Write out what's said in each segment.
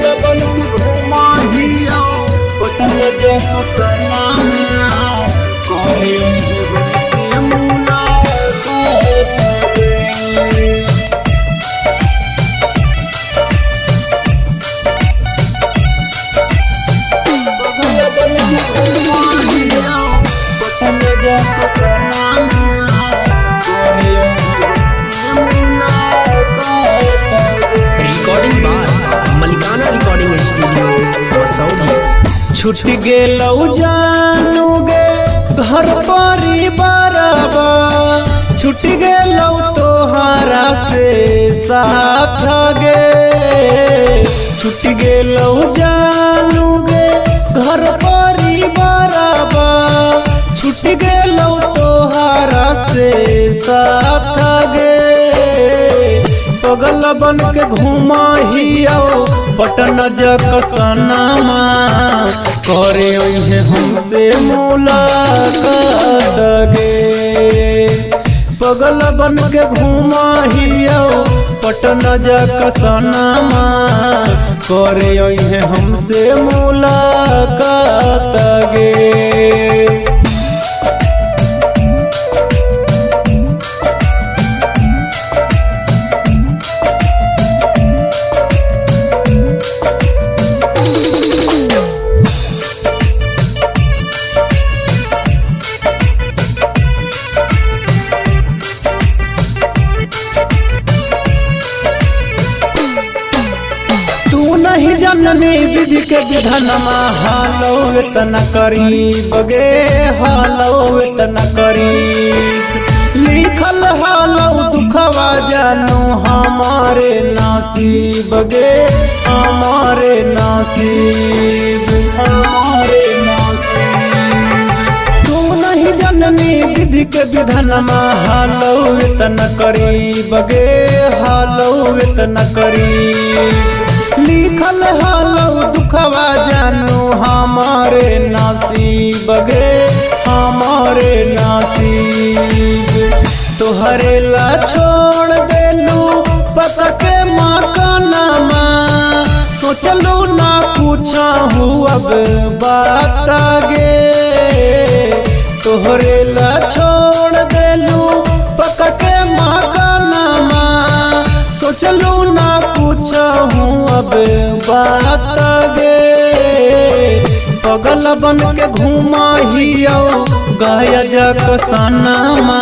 बन के घुमा हिया पटन जग सनामा करे हमसे मुलाकात रे। रिकॉर्डिंग बार मलिकाना रिकॉर्डिंग स्टूडियो मसौली। छुट गेलौ जानू गे घर परिवार, छुट गेलौ तोहरा से साथ गे। छुट गेलौ जानू गे घर परिवार, छुट गेलौ तोहरा से साथ गे। पगल बन के घुमा हिया पटन जग सनामा करे हमसे मुलाकात गे। पगल बन के घुमा हिया पटन जग सनामा करे हमसे मुलाकात गे। नहीं जननी विधि के विधान हालो इतना करीब गे, हालो इतना करीब। लिखल हालो दुखवा जानू हमारे नसीब गे, हमारे नसीब, हमारे नसीब। तू नहीं जननी विधि के विधान हालो इतना करीब गे, हालो इतना करीब। लिखल हालो दुखवा जानू हमारे नसीब गे, हमारे नसीब। तोहरे ला छोड़ देलू पका के मकानमा, सोचलू ना पूछहू अब बात गे। तोहरे ला छोड़ देलू पका के मकानमा, सोचलू ना पूछहू अब बात गे। पगल बन के घुमा हिया गाया जग सनामा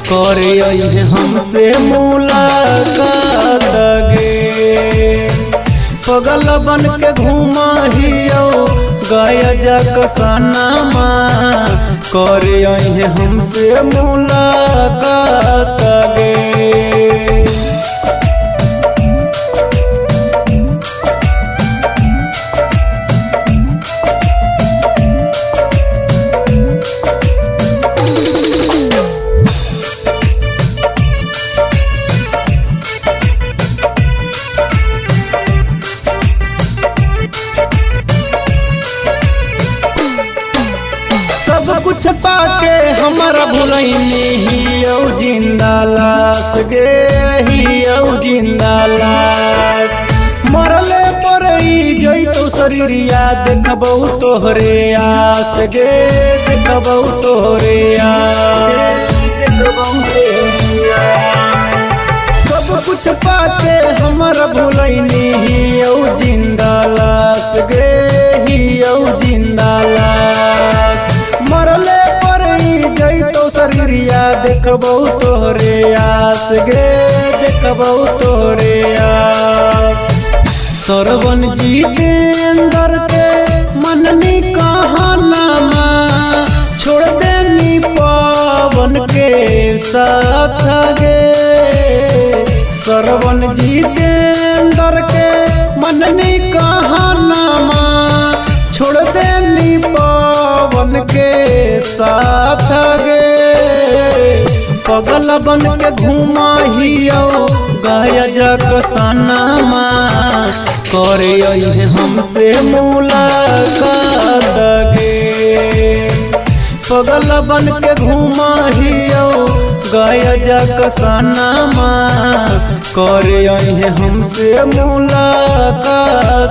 करे हमसे मुलाकात गे। पगल बन के घुमा हिया गाया जग सनामा करे हमसे मुलाकात गे। सब कुछ पाके हमारा भुलैनी हियौ जिंदा लाश गे, हियौ जिंदा लाश। मरले पड़ई जैतो शरीरिया देखबौ तोहरे आस गे, देखबौ तोहरे आस, देखबौ तोहरे आस। सब कुछ पाके हमारा भुलैनी हियौ जिंदा लाश गे, हियौ जिंदा लाश। मरले पड़ई जैतो शरीरिया देखबौ तोहरे आस गे, देखबौ तोहरे आस। सरवन जितेंद्र के मननी कहानामा छोड़ देनी पवन के साथ गे। सरवन जितेंद्र के मननी कहानामा छोड़ देनी पवन के साथ गे। पगल बन के घुमा हिया गाया जग सनामा करे हमसे मुलाकात गे। पगल बन के घुमा हिया गाया जग सनामा करे अहे हमसे मुलाकात